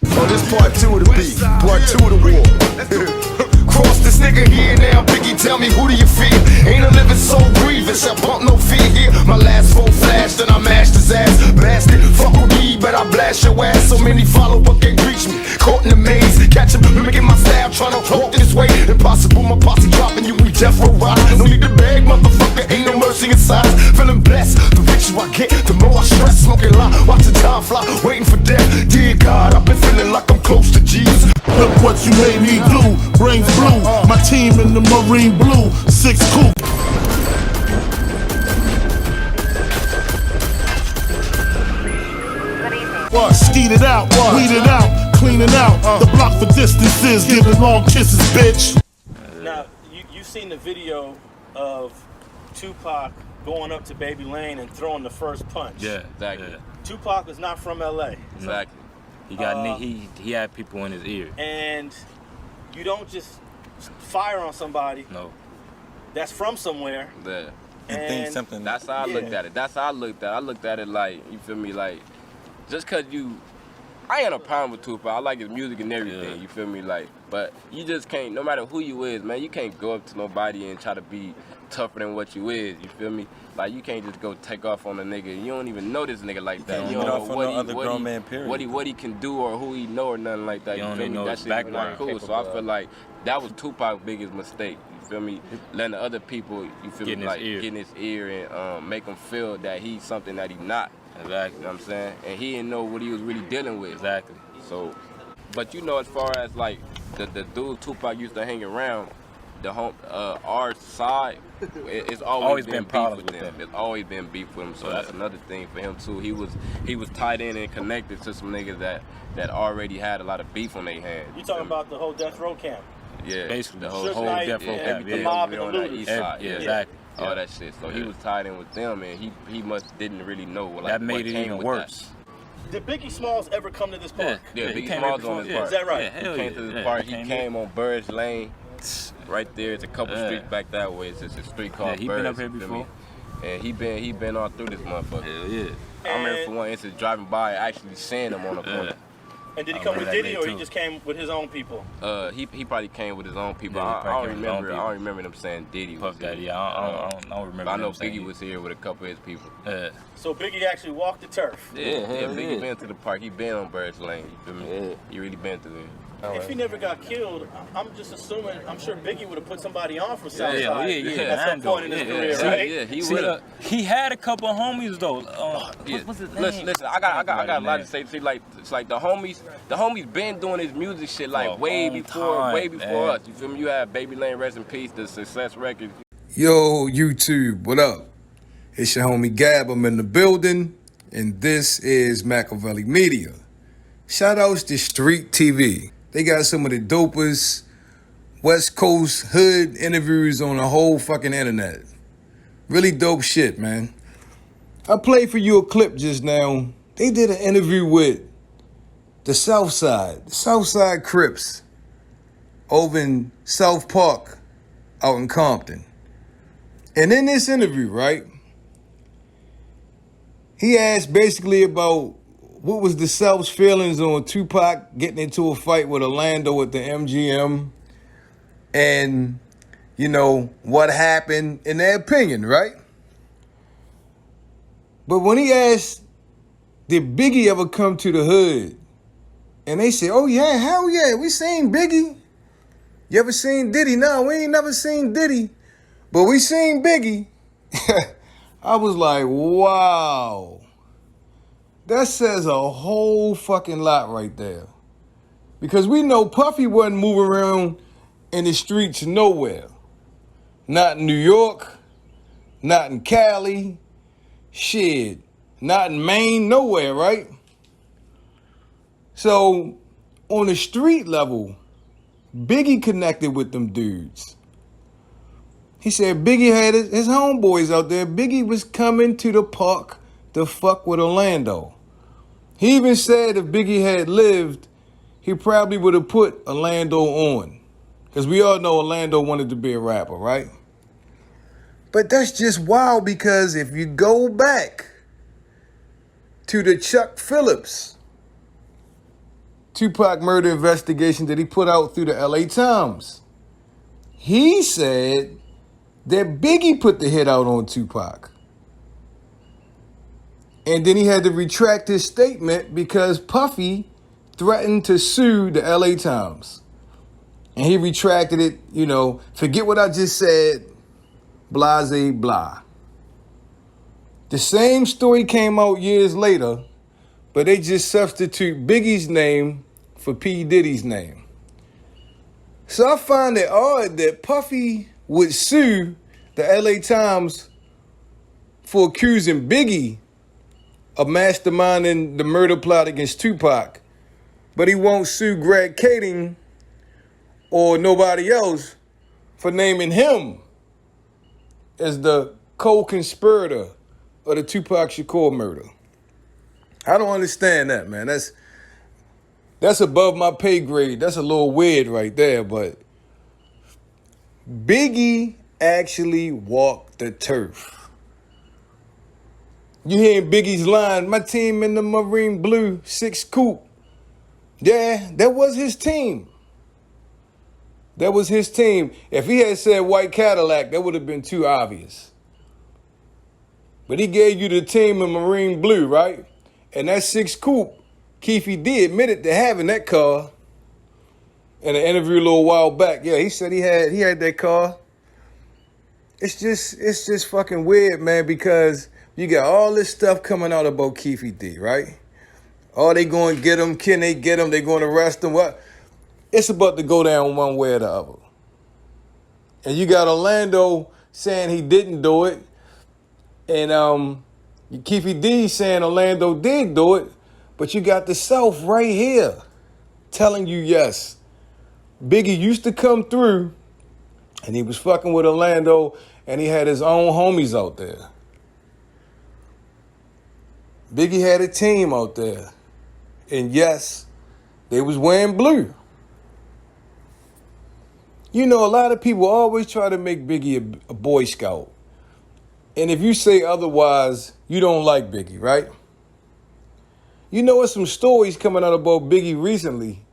Oh, this part 2 of the beat, part 2 of the war. Cross this nigga here now, Biggie, tell me who do you fear? Ain't a living so grievous, I bump no fear here. My last full flash, then I mashed his ass. Blasted, fuck with me, but I blast your ass. So many follow, but can't reach me. Caught in the maze, catch him, mimicking my style, trying to walk this way. Impossible, my posse dropping you, we death row ride. No need to beg, motherfucker, ain't no mercy inside. Feeling blessed, the richer I get, the more I stress. Smoking lot, watching time fly, waiting for death. Dear God, I've been feeling like I'm close to Jesus. Look what you made me do, brains blue. My team in the marine blue, 6 coupe. Skeet it out, weed it out, clean it out. The block for distances, giving long kisses, bitch. Now, you've seen the video of Tupac going up to Baby Lane and throwing the first punch. Yeah, exactly. Yeah. Tupac is not from LA. Exactly. He got he had people in his ear. And you don't just fire on somebody. No. That's from somewhere. Yeah. And think something. That's how I looked at it. That's how I looked at it. I looked at it like, you feel me, like, just cause I ain't a problem with Tupac. I like his music and everything, you feel me, like, but you just can't, no matter who you is, man, you can't go up to nobody and try to be tougher than what you is, you feel me? Like, you can't just go take off on a nigga. You don't even know this nigga like that. You don't know what he can do or who he know or nothing like that. You feel me? That shit not cool. So I feel like that was Tupac's biggest mistake. You feel me? Letting the other people, you feel me, like getting his ear and make him feel that he's something that he's not. Exactly. You know what I'm saying? And he didn't know what he was really dealing with. Exactly. So, but you know, as far as like the dude Tupac used to hang around, our side, it's always been beef with them. It's always been beef with them. So that's another thing for him too. He was tied in and connected to some niggas that already had a lot of beef on their hands. You talking about the whole death row camp? Yeah, basically the whole death row camp. The mob and the on that looters. east side. Yeah, exactly. All that shit. So he was tied in with them, and he must didn't really know like, that made what it came even with worse. Did Biggie Smalls ever come to this park? Yeah, Biggie Smalls on this park. Is that right? He came to this park. He came on Bird's Lane. Right there, it's a couple streets back that way. It's just a street called he Bird's. Been up here before. And he been all through this motherfucker. Hell yeah. I remember for one instance driving by, actually seeing him on the corner. And did he come with Diddy, or he just came with his own people? He probably came with his own people. Yeah, I don't remember them saying Diddy was here. Yeah, I don't remember. I know Biggie was here with a couple of his people. So Biggie actually walked the turf. Yeah, Biggie been to the park. He been on Bird's Lane. You feel me? Yeah. He really been through there. If he never got killed, I'm just assuming, I'm sure Biggie would have put somebody on from Southside at some point in his career, right? Yeah, he would. He had a couple of homies though. What's his name? Listen, I got a lot to say. See, like, it's like the homies been doing his music shit like way before us. You feel me? You have Baby Lane, rest in peace, the Success Records. Yo, YouTube, what up? It's your homie Gab. I'm in the building, and this is MAKAVELI Media. Shout outs to STREETTV. They got some of the dopest West Coast hood interviews on the whole fucking internet. Really dope shit, man. I played for you a clip just now. They did an interview with the Southside Crips over in South Park out in Compton. And in this interview, right, he asked basically about what was the South's feelings on Tupac getting into a fight with Orlando at the MGM, and, you know, what happened in their opinion, right? But when he asked, did Biggie ever come to the hood? And they said, oh yeah, hell yeah, we seen Biggie. You ever seen Diddy? No, we ain't never seen Diddy, but we seen Biggie. I was like, wow. That says a whole fucking lot right there. Because we know Puffy wasn't moving around in the streets nowhere. Not in New York, not in Cali, shit, not in Maine, nowhere, right? So, on the street level, Biggie connected with them dudes. He said Biggie had his homeboys out there. Biggie was coming to the park to fuck with Orlando. He even said if Biggie had lived, he probably would have put Orlando on. Because we all know Orlando wanted to be a rapper, right? But that's just wild, because if you go back to the Chuck Phillips Tupac murder investigation that he put out through the LA Times. He said that Biggie put the hit out on Tupac. And then he had to retract his statement because Puffy threatened to sue the LA Times. And he retracted it, you know, forget what I just said, blase blah. The same story came out years later, but they just substitute Biggie's name for P. Diddy's name. So I find it odd that Puffy would sue the LA Times for accusing Biggie of masterminding the murder plot against Tupac, but he won't sue Greg Kading or nobody else for naming him as the co-conspirator of the Tupac Shakur murder. I don't understand that, man. That's above my pay grade. That's a little weird right there, but Biggie actually walked the turf. You hearing Biggie's line, my team in the Marine Blue 6 Coupe. Yeah, that was his team. That was his team. If he had said white Cadillac, that would have been too obvious. But he gave you the team in Marine Blue, right? And that 6 Coupe, Keefy D admitted to having that car in an interview a little while back. Yeah, he said he had that car. It's just fucking weird, man, because you got all this stuff coming out about Keefy D, right? Oh, they going to get him. Can they get him? They going to arrest him. What? It's about to go down one way or the other. And you got Orlando saying he didn't do it. And Keefy D saying Orlando did do it. But you got the South right here telling you yes. Biggie used to come through and he was fucking with Orlando and he had his own homies out there. Biggie had a team out there. And yes, they was wearing blue. You know, a lot of people always try to make Biggie a Boy Scout. And if you say otherwise, you don't like Biggie, right? You know, there's some stories coming out about Biggie recently.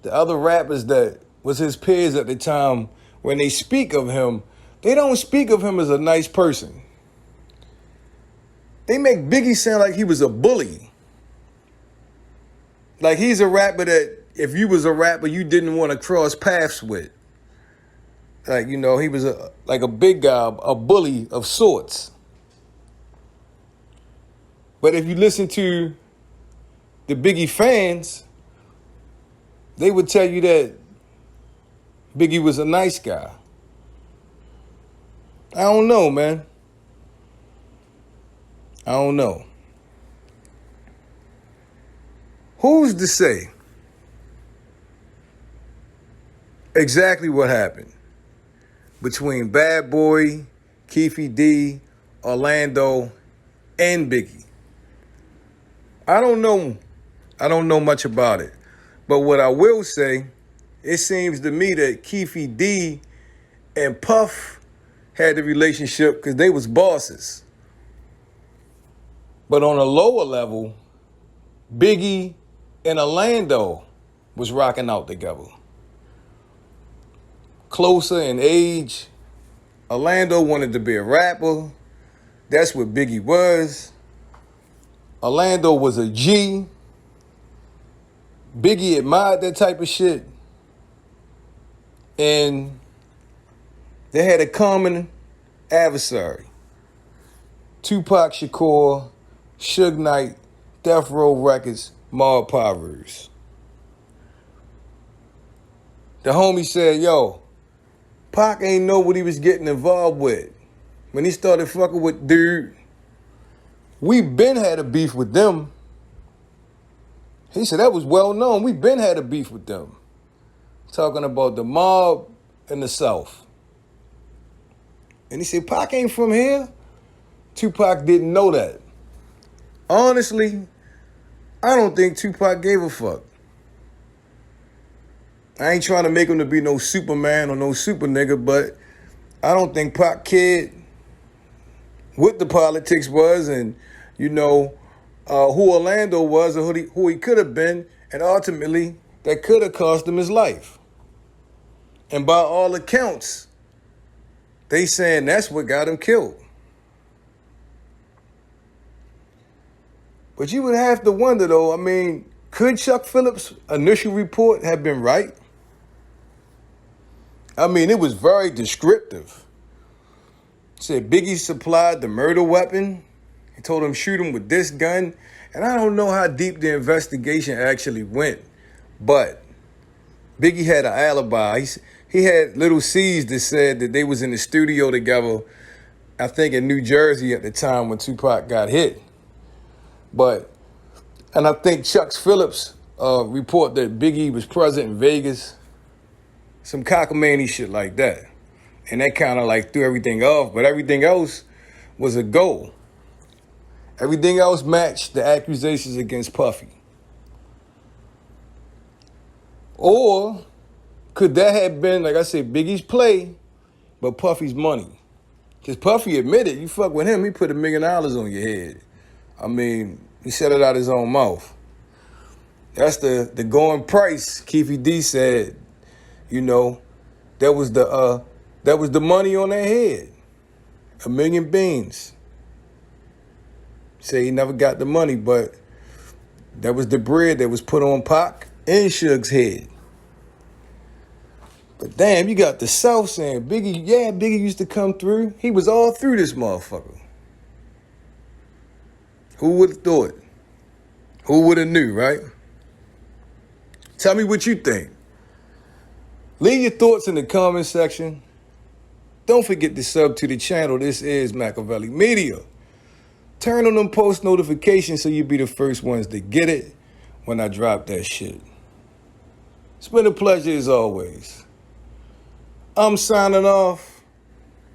The other rappers that was his peers at the time, when they speak of him, they don't speak of him as a nice person. They make Biggie sound like he was a bully. Like he's a rapper that if you was a rapper, you didn't want to cross paths with. Like, you know, he was like a big guy, a bully of sorts. But if you listen to the Biggie fans, they would tell you that Biggie was a nice guy. I don't know, man. I don't know. Who's to say exactly what happened between Bad Boy, Keefy D, Orlando, and Biggie? I don't know. I don't know much about it. But what I will say, it seems to me that Keefy D and Puff had the relationship because they was bosses. But on a lower level, Biggie and Orlando was rocking out together. Closer in age, Orlando wanted to be a rapper. That's what Biggie was. Orlando was a G. Biggie admired that type of shit. And they had a common adversary. Tupac Shakur, Suge Knight, Death Row Records, Maud Parvers. The homie said, yo, Pac ain't know what he was getting involved with. When he started fucking with dude, we been had a beef with them. He said that was well known. We been had a beef with them. Talking about the mob in the South. And he said, Pac ain't from here. Tupac didn't know that. Honestly, I don't think Tupac gave a fuck. I ain't trying to make him to be no Superman or no super nigga, but I don't think Pac cared what the politics was and, you know, who Orlando was or who he could have been. And ultimately, that could have cost him his life. And by all accounts, they saying that's what got him killed. But you would have to wonder, though, I mean, could Chuck Phillips' initial report have been right? I mean, it was very descriptive. It said Biggie supplied the murder weapon. He told him shoot him with this gun. And I don't know how deep the investigation actually went, but Biggie had an alibi. He had little C's that said that they was in the studio together, I think in New Jersey at the time when Tupac got hit. And I think Chuck Phillips report that Biggie was present in Vegas, some cockamamie shit like that. And that kind of like threw everything off, but everything else was a go. Everything else matched the accusations against Puffy. Or could that have been, like I said, Biggie's play, but Puffy's money? Because Puffy admitted, you fuck with him, he put $1 million on your head. I mean, he said it out his own mouth. That's the going price. Keefy D said, you know, that was the money on their head. $1 million beans. Say he never got the money, but that was the bread that was put on Pac and Suge's head. But damn, you got the South saying Biggie, yeah, Biggie used to come through. He was all through this motherfucker. Who would have thought? Who would have knew, right? Tell me what you think. Leave your thoughts in the comment section. Don't forget to sub to the channel. This is MAKAVELI Media. Turn on them post notifications so you'll be the first ones to get it when I drop that shit. It's been a pleasure as always. I'm signing off.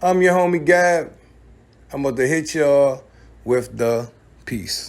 I'm your homie Gab. I'm about to hit y'all with the peace.